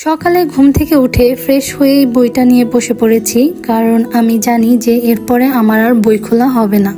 সকালে ঘুম থেকে উঠে ফ্রেশ হয়ে বইটা নিয়ে বসে পড়েছি, কারণ আমি জানি যে এরপরে আমার আর বই খোলা হবে না।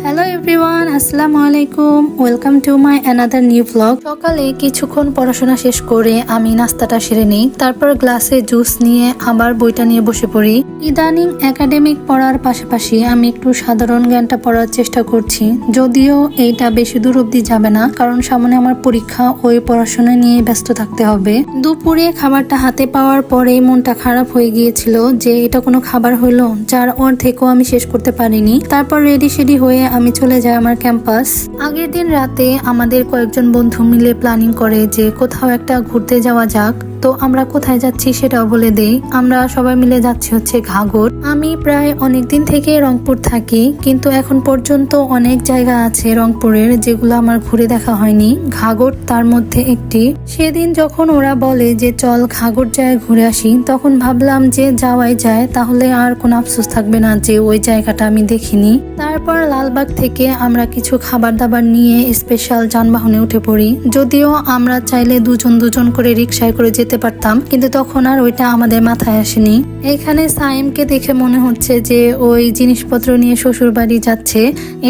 হ্যালো এভরিওয়ান, আসসালামু আলাইকুম, welcome to my another new blog. সকালে কিছুক্ষণ পড়াশোনা শেষ করে আমি নাস্তাটা সেরে নিই, তারপর গ্লাসে জুস নিয়ে আবার বইটা নিয়ে বসে পড়ি। ইদানিং একাডেমিক পড়ার পাশাপাশি আমি একটু সাধারণ জ্ঞানটা পড়ার চেষ্টা করছি, যদিও এইটা বেশি দূর অব্দি যাবে না, কারণ সামনে আমার পরীক্ষা, ওই পড়াশোনা নিয়ে ব্যস্ত থাকতে হবে। দুপুরে খাবারটা হাতে পাওয়ার পরে মনটা খারাপ হয়ে গিয়েছিল যে এটা কোনো খাবার হলো যার অর্ধেকও আমি শেষ করতে পারিনি। তারপর রেডি শেডি হয়ে আমি চলে যাই আমার ক্যাম্পাস। আগের দিন রাতে আমাদের কয়েকজন বন্ধু মিলে প্ল্যানিং করে যে কোথাও একটা ঘুরতে যাওয়া যাক। তো আমরা কোথায় যাচ্ছি সেটাও বলে দেই। আমরা সবাই মিলে যাচ্ছি হচ্ছে ঘাগর। আমি প্রায় অনেকদিন থেকে রংপুর থাকি, কিন্তু এখন পর্যন্ত অনেক জায়গা আছে রংপুরের যেগুলো আমার ঘুরে দেখা হয়নি। ঘাগর তার মধ্যে একটি। সেদিন যখন ওরা বলে যে চল ঘাগর যায় ঘুরে আসি, তখন ভাবলাম যে যাওয়াই যায়, তাহলে আর কোনো আফসোস থাকবে না যে ওই জায়গাটা আমি দেখিনি। তারপর লালবাগ থেকে আমরা কিছু খাবার দাবার নিয়ে স্পেশাল যানবাহনে উঠে পড়ি। যদিও আমরা চাইলে দুজন দুজন করে রিক্সায় করে যেতে পারতাম, কিন্তু তখন আর ওইটা আমাদের মাথায় আসেনি। এখানে সাইমকে দেখে মনে হচ্ছে যে ওই জিনিসপত্র নিয়ে শ্বশুর বাড়ি যাচ্ছে।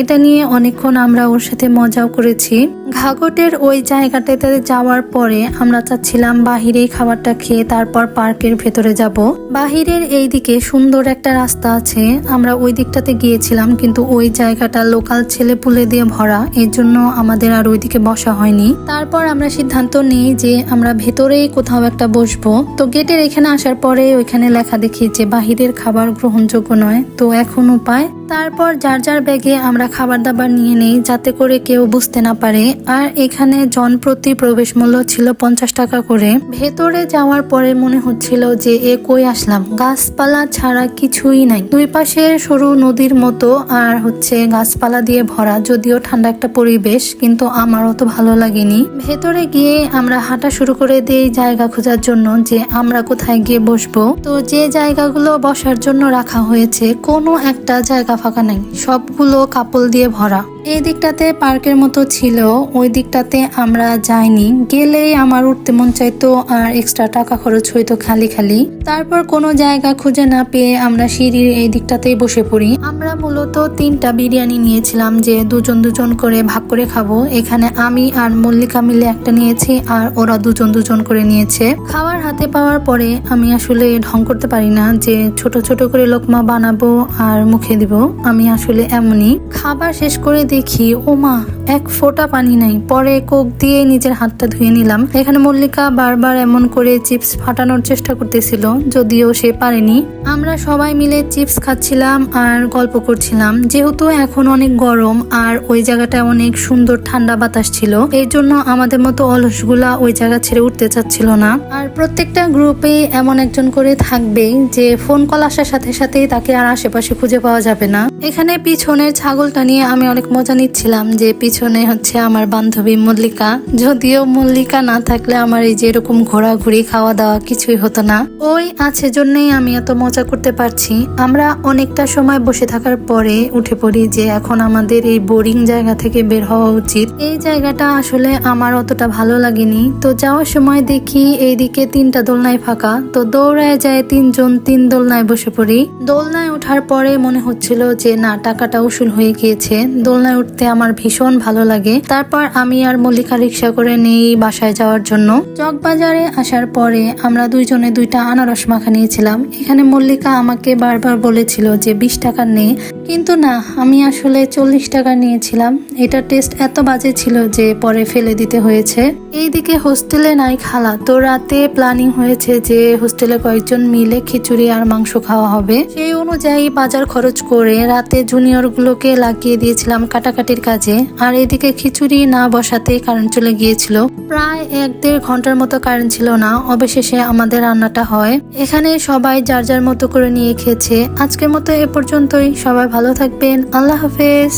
এটা নিয়ে অনেকক্ষণ আমরা ওর সাথে মজাও করেছি। ঘাগটের ওই জায়গাটাতে যাওয়ার পরে আমরা চাচ্ছিলাম বাহিরেই খাবারটা খেয়ে তারপর পার্কের ভেতরে যাব। বাহিরের এই দিকে সুন্দর একটা রাস্তা আছে, আমরা ওই দিকটাতে গিয়েছিলাম, কিন্তু ওই জায়গাটা লোকাল ছেলে পুলে দিয়ে ভরা, এর জন্য আমাদের আর ওইদিকে বসা হয়নি। তারপর আমরা সিদ্ধান্ত নিই যে আমরা ভেতরেই কোথাও একটা বসবো। তো গেটের এখানে আসার পরে ওইখানে লেখা দেখি যে বাহিরের খাবার গ্রহণযোগ্য নয়। তো এখন উপায়, তারপর যার যার ব্যাগে আমরা খাবার দাবার নিয়ে নেই যাতে করে কেউ বুঝতে না পারে। আর এখানে জনপ্রতি প্রবেশ মূল্য ছিল 50 টাকা করে। ভেতরে যাওয়ার পরে মনে হচ্ছিল যে এ কই আসলাম, গাছপালা ছাড়া কিছুই নাই। দুই পাশে সরু নদীর মতো আর হচ্ছে গাছপালা দিয়ে ভরা, যদিও ঠান্ডা একটা পরিবেশ, কিন্তু আমারও তো ভালো লাগেনি। ভেতরে গিয়ে আমরা হাঁটা শুরু করে দিই জায়গা খোঁজার জন্য যে আমরা কোথায় গিয়ে বসবো। তো যে জায়গাগুলো বসার জন্য রাখা হয়েছে কোনো একটা জায়গা ফাঁকা নাই, সবগুলো কাপল দিয়ে ভরা। এই দিকটাতে পার্কের মতো ছিল, ওই দিকটাতে আমরা যাইনি। গেলেই আমার উঠতে মন চাইতো আর এক্সট্রা টাকা খরচ হইতো খালি খালি। তারপর কোনো জায়গা খুঁজে না পেয়ে আমরা সিঁড়ির এই দিকটাতেই বসে পড়ি। আমরা মূলত 3টা বিরিয়ানি নিয়েছিলাম যে দুজন দুজন করে ভাগ করে খাবো। এখানে আমি আর মল্লিকা মিলে একটা নিয়েছি আর ওরা দুজন দুজন করে নিয়েছে। খাবার হাতে পাওয়ার পরে আমি আসলে ঢং করতে পারি না যে ছোট ছোট করে লোকমা বানাবো আর মুখে দিব। আমি আসলে এমনই। খাবার শেষ করে দেখি ওমা এক ফোঁটা পানি নাই। পরে কোক দিয়ে নিজের হাতটা ধুয়ে নিলাম। এখানে মল্লিকা বারবার এমন করে চিপস ফাটানোর চেষ্টা করতেছিল, যদিও সে পারেনি। আমরা সবাই মিলে চিপস খাচ্ছিলাম আর গল্প করছিলাম। যেহেতু এখন অনেক গরম আর ওই জায়গাটা অনেক সুন্দর ঠান্ডা বাতাস ছিল, এই জন্য আমাদের মতো অলসগুলা ওই জায়গা ছেড়ে উঠতে চাচ্ছিল না। আর প্রত্যেকটা গ্রুপে এমন একজন করে থাকবেই যে ফোন কল আসার সাথে সাথেই তাকে আর আশেপাশে খুঁজে পাওয়া যাবে না। এখানে পিছনের ছাগলটা নিয়ে আমি অনেক মজা নিচ্ছিলাম যে পিছনে হচ্ছে আমার বান্ধবী মল্লিকা। যদিও মল্লিকা না থাকলে আমার এই যে এরকম ঘোরাঘুরি খাওয়া দাওয়া কিছুই হতো না। ওই আছে জন্যই আমি এত মজা করতে পারছি। আমরা অনেকটা সময় বসে থাকার পরে উঠে পড়ি যে এখন আমাদের এই বোরিং জায়গা থেকে বের হওয়া উচিত। এই জায়গাটা আসলে আমার অতটা ভালো লাগেনি। তো যাওয়ার সময় দেখি এইদিকে 3টা দোলনায় ফাঁকা, তো দৌড়ায় যায় 3জন 3 দোলনায় বসে পড়ি। দোলনায় ওঠার পরে মনে হচ্ছিল যে না, টাকাটা উসুল হয়ে গিয়েছে। দোলনায় উঠতে আমার ভীষণ ভালো লাগে। তারপর আমি আর মল্লিকা রিক্সা করে নেই বাসায় যাওয়ার জন্য। চকবাজারে আসার পরে আমরা দুইজনে 2টা আনারস মাখা নিয়েছিলাম। এখানে মল্লিকা আমাকে বারবার বলেছিল যে 20 টাকার নেই, কিন্তু না, আমি আসলে 40 টাকা নিয়েছিলাম। এটা টেস্ট এত বাজে ছিল যে পরে ফেলে দিতে হয়েছে। এইদিকে হোস্টেলে নাই খালা, তো রাতে প্ল্যানিং হয়েছে যে হোস্টেলে কয়েকজন মিলে খিচুড়ি আর মাংস খাওয়া হবে। সেই অনুযায়ী বাজার খরচ করে রাতে জুনিয়র গুলোকে লাগিয়ে দিয়েছিলাম কাটাকাটির কাজে। আর এদিকে খিচুড়ি না বসাতে কারেন্ট চলে গিয়েছিল। প্রায় 1-1.5 ঘন্টার মতো কারেন্ট ছিল না। অবশেষে আমাদের রান্নাটা হয়। এখানে সবাই যার যার মতো করে নিয়ে খেয়েছে। আজকের মতো এ পর্যন্তই। সবাই ভালো থাকবেন। আল্লাহ হাফেজ।